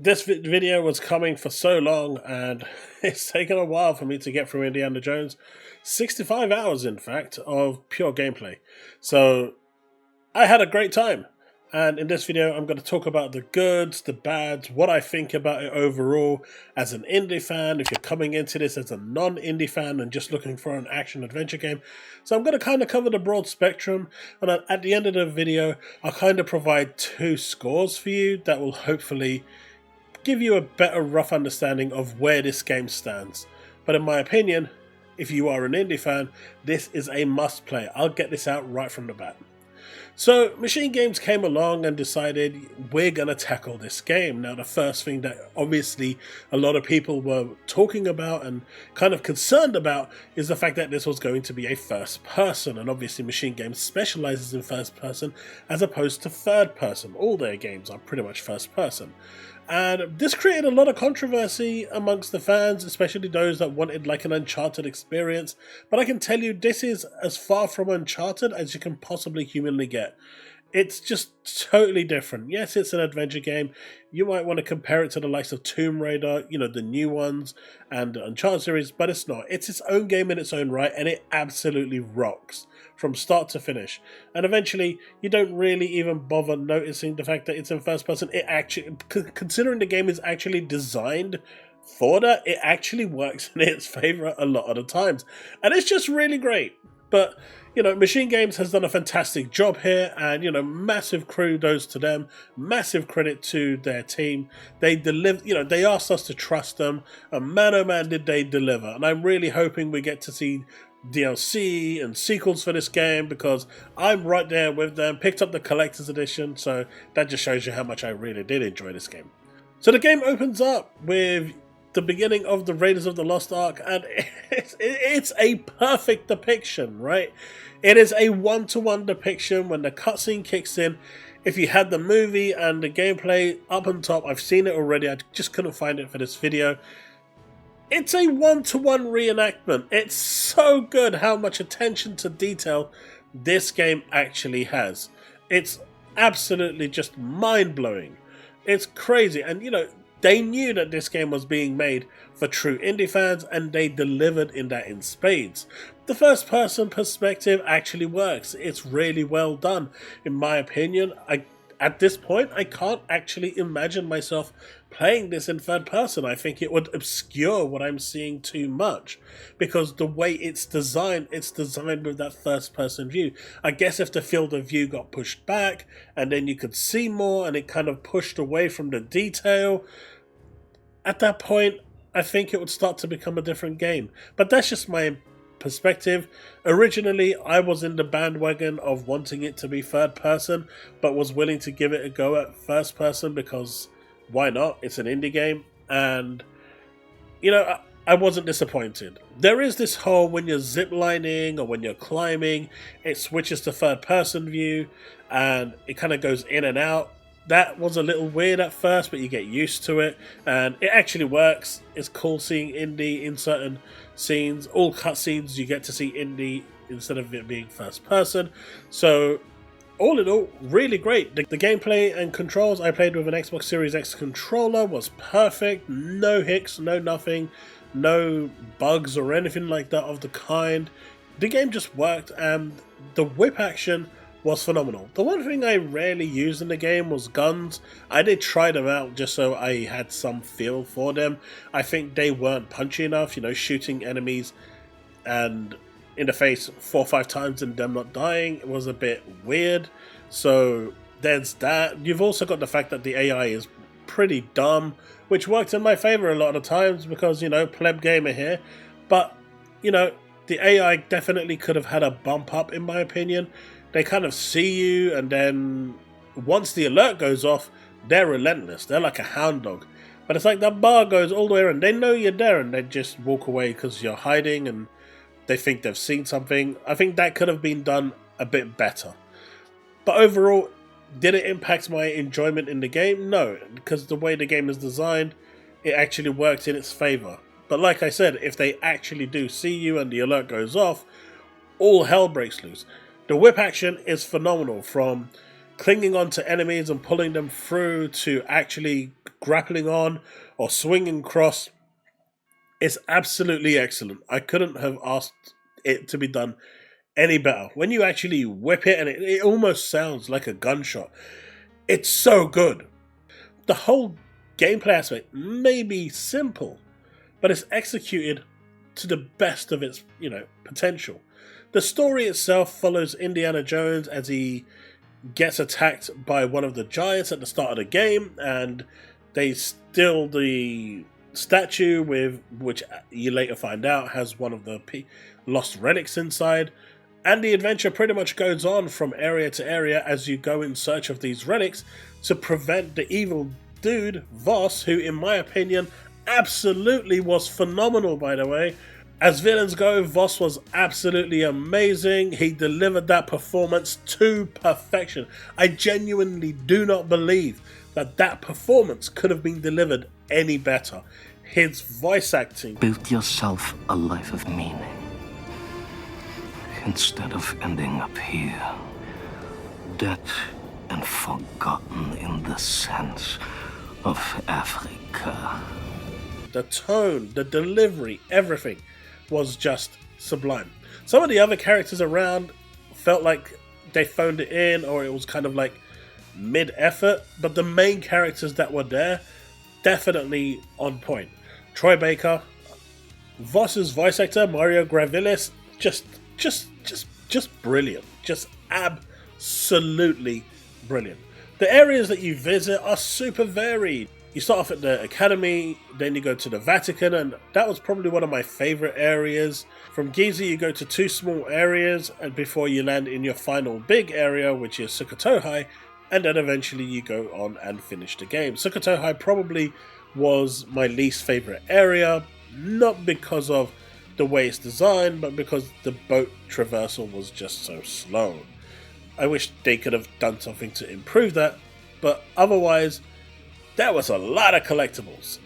This video was coming for so long, and it's taken a while for me to get through Indiana Jones. 65 hours, in fact, of pure gameplay. So I had a great time. And in this video, I'm going to talk about the goods, the bads, what I think about it overall as an indie fan, if you're coming into this as a non-indie fan and just looking for an action-adventure game. So I'm going to kind of cover the broad spectrum, and at the end of the video, I'll kind of provide two scores for you that will hopefully give you a better rough understanding of where this game stands. But in my opinion, if you are an indie fan, this is a must-play. I'll get this out right from the bat. So Machine Games came along and decided we're going to tackle this game. Now the first thing that obviously a lot of people were talking about and kind of concerned about is the fact that this was going to be a first person, and obviously Machine Games specializes in first person as opposed to third person. All their games are pretty much first person. And this created a lot of controversy amongst the fans, especially those that wanted like an Uncharted experience. But I can tell you, this is as far from Uncharted as you can possibly humanly get. It's just totally different. Yes, it's an adventure game. You might want to compare it to the likes of Tomb Raider, you know, the new ones, and the Uncharted series, but it's not. It's its own game in its own right, and it absolutely rocks from start to finish. And eventually, you don't really even bother noticing the fact that it's in first person. It actually, considering the game is actually designed for that, it actually works in its favor a lot of the times. And it's just really great. But, you know, Machine Games has done a fantastic job here, and, you know, massive kudos to them, massive credit to their team. They deliver, you know, they asked us to trust them, and man oh man did they deliver. And I'm really hoping we get to see DLC and sequels for this game, because I'm right there with them, picked up the collector's edition, so that just shows you how much I really did enjoy this game. So the game opens up with the beginning of the Raiders of the Lost Ark, and it's a perfect depiction, right? It is a one-to-one depiction when the cutscene kicks in. If you had the movie and the gameplay up on top, I've seen it already, I just couldn't find it for this video. It's a one-to-one reenactment. It's so good how much attention to detail this game actually has. It's absolutely just mind-blowing. It's crazy, and you know, they knew that this game was being made for true indie fans, and they delivered in that in spades. The first person perspective actually works. It's really well done. In my opinion, at this point, I can't actually imagine myself playing this in third person. I think it would obscure what I'm seeing too much, because the way it's designed with that first person view. I guess if the field of view got pushed back and then you could see more and it kind of pushed away from the detail, at that point, I think it would start to become a different game. But that's just my perspective. Originally, I was in the bandwagon of wanting it to be third person, but was willing to give it a go at first person because why not? It's an indie game, and you know, I wasn't disappointed. There is this whole, when you're ziplining or when you're climbing, it switches to third person view and it kind of goes in and out. That was a little weird at first, but you get used to it, and it actually works. It's cool seeing Indy in certain scenes. All cutscenes, you get to see Indy instead of it being first person. So, all in all, really great. The gameplay and controls, I played with an Xbox Series X controller, was perfect. No hicks, no nothing, no bugs or anything like that of the kind. The game just worked, and the whip action was phenomenal. The one thing I rarely used in the game was guns. I did try them out just so I had some feel for them. I think they weren't punchy enough, you know, shooting enemies and in the face 4 or 5 times and them not dying. It was a bit weird. So there's that. You've also got the fact that the AI is pretty dumb, which worked in my favor a lot of times because, you know, pleb gamer here. But, you know, the AI definitely could have had a bump up in my opinion. They kind of see you, and then once the alert goes off, they're relentless. They're like a hound dog. But it's like that bar goes all the way around. They know you're there, and they just walk away because you're hiding, and they think they've seen something. I think that could have been done a bit better. But overall, did it impact my enjoyment in the game? No, because the way the game is designed, it actually works in its favor. But like I said, if they actually do see you and the alert goes off, all hell breaks loose. The whip action is phenomenal, from clinging onto enemies and pulling them through to actually grappling on or swinging across. It's absolutely excellent. I couldn't have asked it to be done any better. When you actually whip it and it almost sounds like a gunshot, it's so good. The whole gameplay aspect may be simple, but it's executed to the best of its, potential. The story itself follows Indiana Jones as he gets attacked by one of the giants at the start of the game, and they steal the statue, with which you later find out has one of the lost relics inside. And the adventure pretty much goes on from area to area as you go in search of these relics to prevent the evil dude, Voss, who in my opinion absolutely was phenomenal, by the way. As villains go, Voss was absolutely amazing. He delivered that performance to perfection. I genuinely do not believe that performance could have been delivered any better. His voice acting. Build yourself a life of meaning, instead of ending up here, dead and forgotten in the sense of Africa. The tone, the delivery, everything was just sublime. Some of the other characters around felt like they phoned it in, or it was kind of like mid-effort, but the main characters that were there, definitely on point. Troy Baker, Voss's voice actor, Mario Gravilis, just brilliant. Just absolutely brilliant. The areas that you visit are super varied. You start off at the Academy, then you go to the Vatican, and that was probably one of my favorite areas. From Giza, you go to 2 small areas, and before you land in your final big area, which is Sukhothai, and then eventually you go on and finish the game. Sukhothai probably was my least favorite area, not because of the way it's designed, but because the boat traversal was just so slow. I wish they could have done something to improve that, but otherwise, there was a lot of collectibles.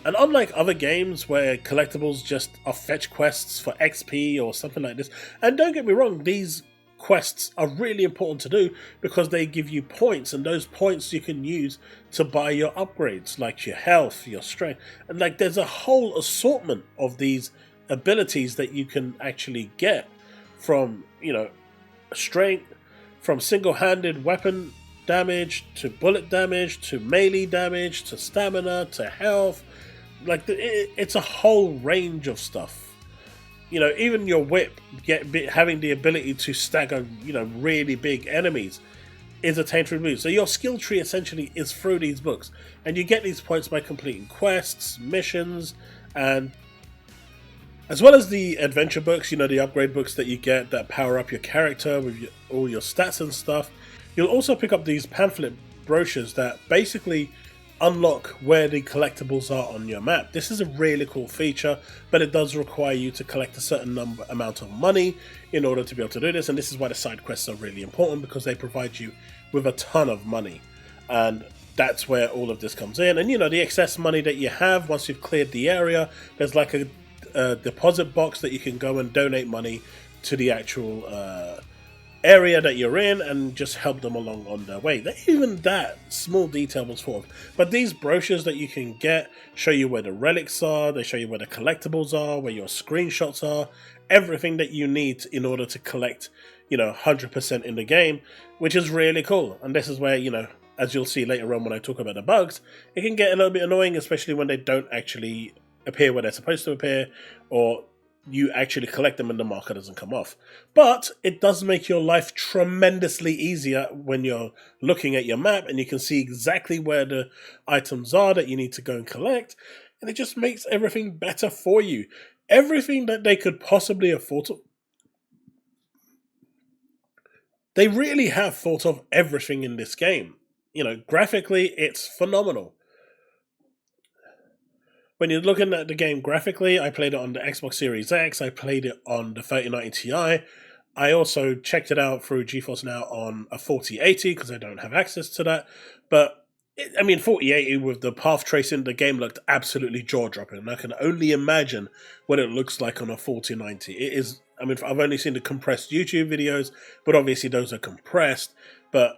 And unlike other games where collectibles just are fetch quests for XP or something like this, and don't get me wrong, these quests are really important to do because they give you points, and those points you can use to buy your upgrades, like your health, your strength, and like there's a whole assortment of these abilities that you can actually get from, strength, from single-handed weapon damage to bullet damage to melee damage to stamina to health. Like it's a whole range of stuff. Even your whip having the ability to stagger, really big enemies is a tainted move. So your skill tree essentially is through these books, and you get these points by completing quests, missions, and as well as the adventure books, the upgrade books that you get that power up your character with all your stats and stuff. You'll also pick up these pamphlet brochures that basically unlock where the collectibles are on your map. This is a really cool feature, but it does require you to collect a certain amount of money in order to be able to do this, and this is why the side quests are really important, because they provide you with a ton of money, and that's where all of this comes in. And the excess money that you have once you've cleared the area, there's like a deposit box that you can go and donate money to the actual area that you're in and just help them along on their way. Even that small detail was thought of. But these brochures that you can get show you where the relics are, they show you where the collectibles are, where your screenshots are, everything that you need in order to collect, 100% in the game, which is really cool. And this is where, as you'll see later on when I talk about the bugs, it can get a little bit annoying, especially when they don't actually appear where they're supposed to appear, or you actually collect them and the marker doesn't come off. But it does make your life tremendously easier when you're looking at your map and you can see exactly where the items are that you need to go and collect, and it just makes everything better for you. Everything that they could possibly have thought of. They really have thought of everything in this game. Graphically, it's phenomenal. When you're looking at the game graphically, I played it on the Xbox Series X, I played it on the 3090 Ti, I also checked it out through GeForce Now on a 4080 because I don't have access to that, but 4080 with the path tracing, the game looked absolutely jaw-dropping, and I can only imagine what it looks like on a 4090. It is, I've only seen the compressed YouTube videos, but obviously those are compressed, but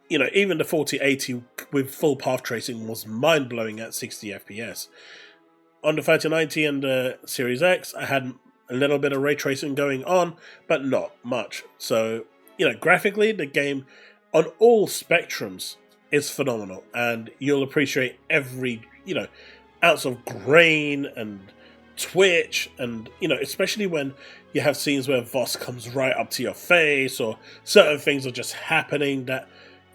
even the 4080 with full path tracing was mind-blowing at 60 FPS. On the 3090 and the Series X, I had a little bit of ray tracing going on, but not much. So, graphically, the game on all spectrums is phenomenal, and you'll appreciate every, ounce of grain and twitch, and, especially when you have scenes where Voss comes right up to your face, or certain things are just happening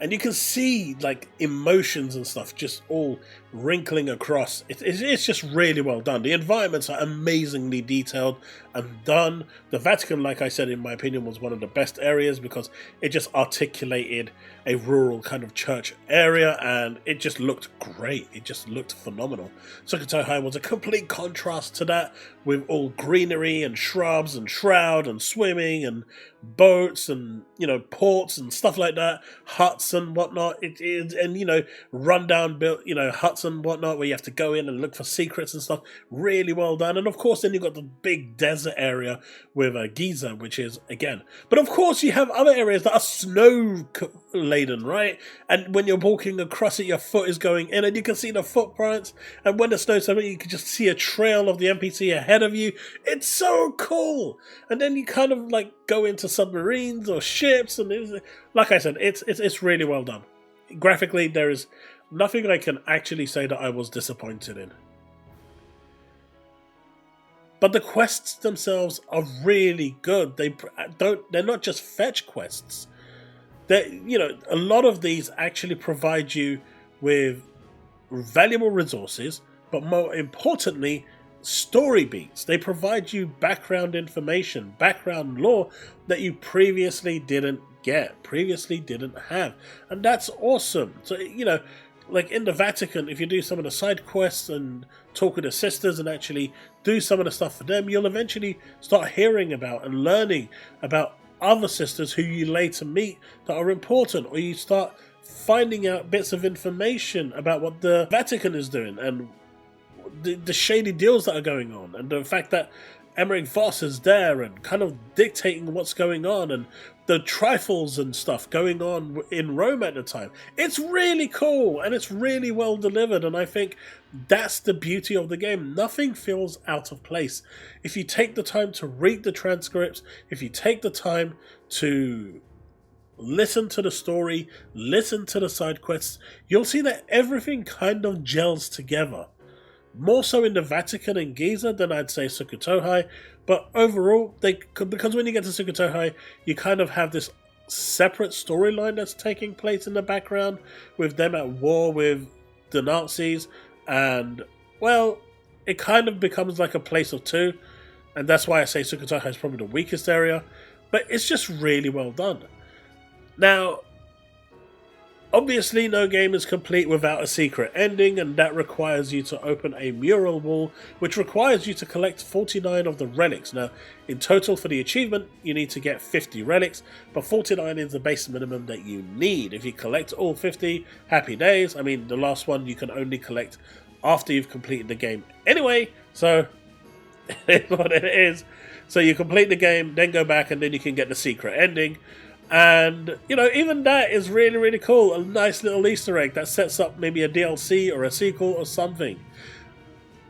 and you can see like emotions and stuff just all wrinkling across. It's just really well done. The environments are amazingly detailed and done. The Vatican, like I said, in my opinion, was one of the best areas because it just articulated a rural kind of church area, and it just looked great. It just looked phenomenal. Sukhothai was a complete contrast to that, with all greenery and shrubs and shroud and swimming and boats and ports and stuff like that, huts and whatnot. And rundown built huts and whatnot where you have to go in and look for secrets and stuff. Really well done. And of course then you've got the big desert area with Giza, which is again, but of course you have other areas that are snow laden, right? And when you're walking across it, your foot is going in and you can see the footprints, and when the snow's coming you can just see a trail of the NPC ahead of you. It's so cool. And then you kind of like go into submarines or ships, and like I said, it's really well done. Graphically, there is nothing I can actually say that I was disappointed in. But the quests themselves are really good. They're not just fetch quests. A lot of these actually provide you with valuable resources, but more importantly, story beats. They provide you background information, background lore that you previously didn't get, previously didn't have. And that's awesome. So, like in the Vatican, if you do some of the side quests and talk with the sisters and actually do some of the stuff for them, you'll eventually start hearing about and learning about other sisters who you later meet that are important, or you start finding out bits of information about what the Vatican is doing and the shady deals that are going on, and the fact that Emmerich Voss is there and kind of dictating what's going on, and the trifles and stuff going on in Rome at the time. It's really cool, and it's really well delivered, and I think that's the beauty of the game. Nothing feels out of place. If you take the time to read the transcripts, if you take the time to listen to the story, listen to the side quests, you'll see that everything kind of gels together. More so in the Vatican and Giza than I'd say Sukhothai, but overall, because when you get to Sukhothai, you kind of have this separate storyline that's taking place in the background, with them at war with the Nazis, and, well, it kind of becomes like a place of two, and that's why I say Sukhothai is probably the weakest area, but it's just really well done. Now, obviously, no game is complete without a secret ending, and that requires you to open a mural wall, which requires you to collect 49 of the relics. Now, in total for the achievement, you need to get 50 relics, but 49 is the base minimum that you need. If you collect all 50, happy days. I mean, the last one you can only collect after you've completed the game anyway, so it's what it is. So you complete the game, then go back, and then you can get the secret ending. And, even that is really, really cool. A nice little Easter egg that sets up maybe a DLC or a sequel or something.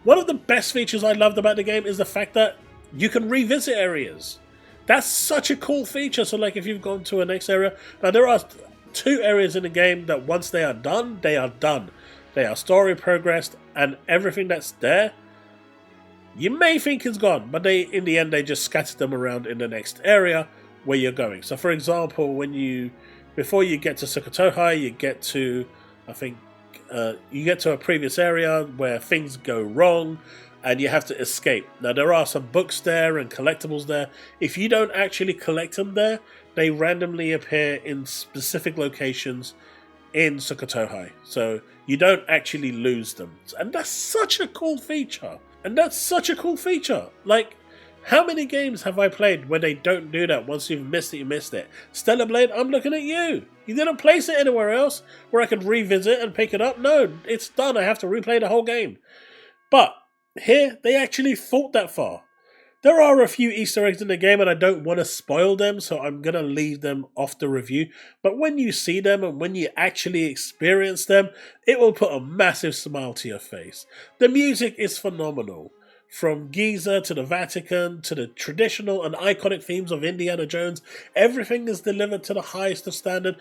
One of the best features I loved about the game is the fact that you can revisit areas. That's such a cool feature. So, like, if you've gone to a next area... Now, there are 2 areas in the game that once they are done, they are done. They are story progressed, and everything that's there, you may think is gone, but in the end, they just scatter them around in the next area where you're going. So for example, before you get to Sukhothai, you get to, you get to a previous area where things go wrong and you have to escape. Now there are some books there and collectibles there. If you don't actually collect them there, they randomly appear in specific locations in Sukhothai. So you don't actually lose them. And that's such a cool feature. Like, how many games have I played where they don't do that? Once you've missed it, you missed it. Stellar Blade, I'm looking at you. You didn't place it anywhere else where I could revisit and pick it up. No, it's done. I have to replay the whole game. But here, they actually thought that far. There are a few Easter eggs in the game and I don't want to spoil them, so I'm going to leave them off the review. But when you see them and when you actually experience them, it will put a massive smile to your face. The music is phenomenal. From Giza to the Vatican to the traditional and iconic themes of Indiana Jones, everything is delivered to the highest of standard.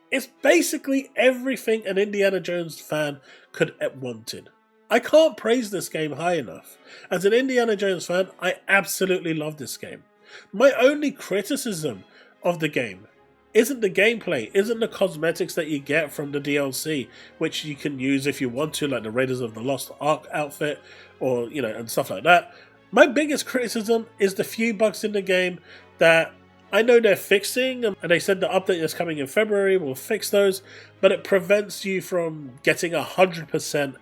It's basically everything an Indiana Jones fan could have wanted. I can't praise this game high enough. As an Indiana Jones fan, I absolutely love this game. My only criticism of the game isn't the gameplay, isn't the cosmetics that you get from the DLC, which you can use if you want to, like the Raiders of the Lost Ark outfit, or, you know, and stuff like that. My biggest criticism is the few bugs in the game that I know they're fixing, and they said the update that's coming in February will fix those, but it prevents you from getting 100%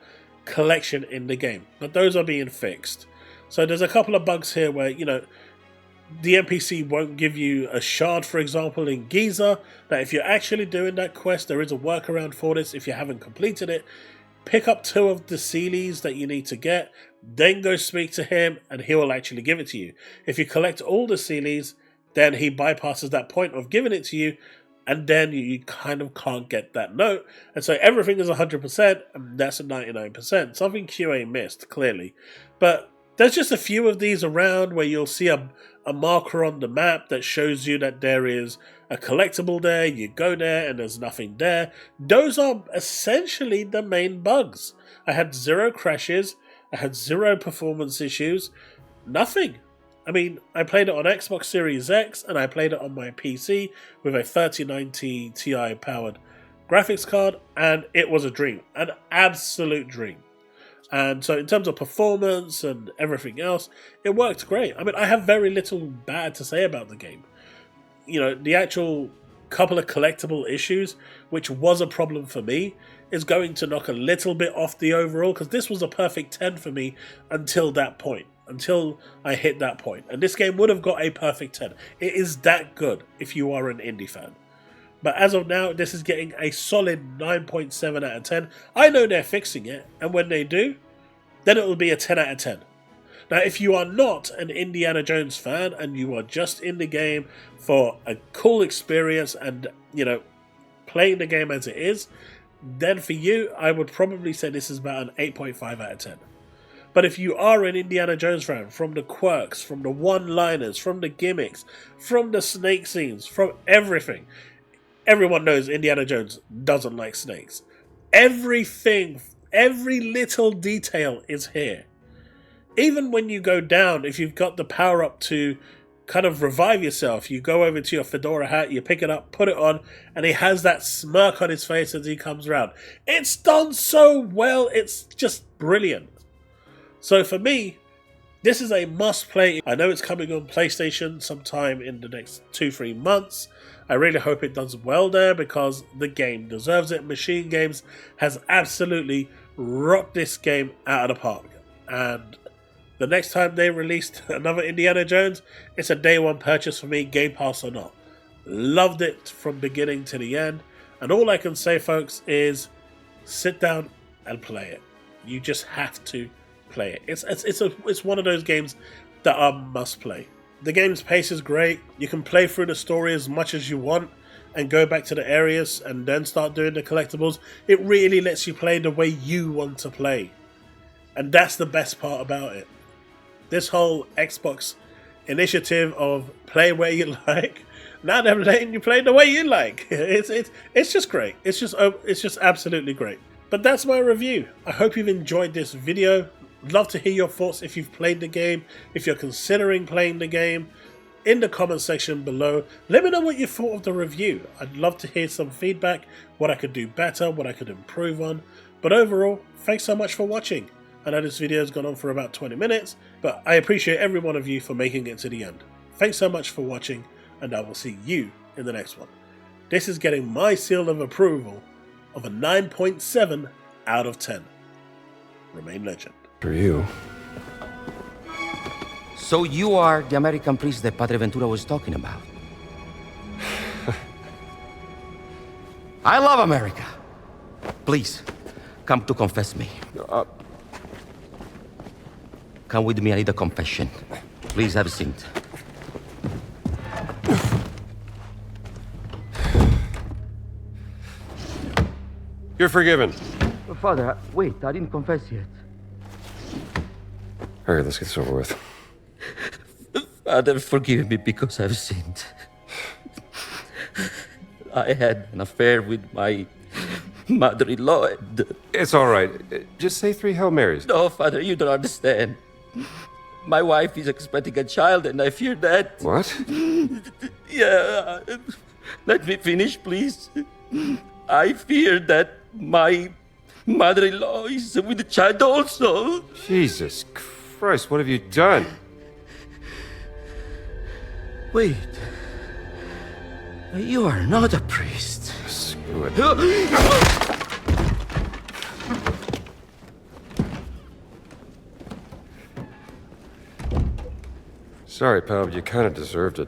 collection in the game, but those are being fixed. So there's a couple of bugs here where, you know, the NPC won't give you a shard, for example, in Giza. That if you're actually doing that quest, there is a workaround for this. If you haven't completed it, pick up 2 of the Sealies that you need to get, then go speak to him and he will actually give it to you. If you collect all the Sealies, then he bypasses that point of giving it to you, and then you kind of can't get that note. And so everything is 100%, and that's a 99%. Something QA missed, clearly. But there's just a few of these around where you'll see a marker on the map that shows you that there is a collectible there. You go there and there's nothing there. Those are essentially the main bugs. I had 0 crashes. I had 0 performance issues. Nothing. I mean, I played it on Xbox Series X and I played it on my PC with a 3090 Ti powered graphics card, and it was a dream, an absolute dream. And so in terms of performance and everything else, it worked great. I mean, I have very little bad to say about the game. You know, the actual couple of collectible issues, which was a problem for me, is going to knock a little bit off the overall, because this was a perfect 10 for me until that point. Until I hit that point. And this game would have got a perfect 10. It is that good if you are an indie fan. But as of now, this is getting a solid 9.7 out of 10. I know they're fixing it, and when they do, then it will be a 10 out of 10. Now, if you are not an Indiana Jones fan and you are just in the game for a cool experience and, you know, playing the game as it is, then for you, I would probably say this is about an 8.5 out of 10. But if you are an Indiana Jones fan, from the quirks, from the one-liners, from the gimmicks, from the snake scenes, from everything, everyone knows Indiana Jones doesn't like snakes. Everything, every little detail is here. Even when you go down, if you've got the power up to kind of revive yourself, you go over to your fedora hat, you pick it up, put it on, and he has that smirk on his face as he comes around. It's done so well, it's just brilliant. So for me, this is a must-play. I know it's coming on PlayStation sometime in the next 2-3 months. I really hope it does well there because the game deserves it. Machine Games has absolutely rocked this game out of the park. And the next time they released another Indiana Jones, it's a day one purchase for me, Game Pass or not. Loved it from beginning to the end. And all I can say, folks, is sit down and play it. You just have to play it. It's one of those games that are must play. The game's pace is great. You can play through the story as much as you want and go back to the areas and then start doing the collectibles. It really lets you play the way you want to play. And that's the best part about it. This whole Xbox initiative of play where you like, now they're letting you play the way you like. It's just great. It's just absolutely great. But that's my review. I hope you've enjoyed this video. I'd love to hear your thoughts if you've played the game, if you're considering playing the game, in the comment section below. Let me know what you thought of the review. I'd love to hear some feedback, what I could do better, what I could improve on. But overall, thanks so much for watching. I know this video has gone on for about 20 minutes, but I appreciate every one of you for making it to the end. Thanks so much for watching, and I will see you in the next one. This is getting my seal of approval of a 9.7 out of 10. Remain legend. For you. So you are the American priest that Padre Ventura was talking about. I love America. Please, come to confess me. Come with me, I need a confession. Please have a seat. You're forgiven. Father, wait, I didn't confess yet. All right, let's get this over with. Father, forgive me because I've sinned. I had an affair with my mother-in-law and... It's all right. Just say 3 Hail Marys. No, Father, you don't understand. My wife is expecting a child and I fear that... What? Yeah, let me finish, please. I fear that my mother-in-law is with the child also. Jesus Christ, what have you done? Wait. You are not a priest. Screw it. Sorry, pal, but you kind of deserved it.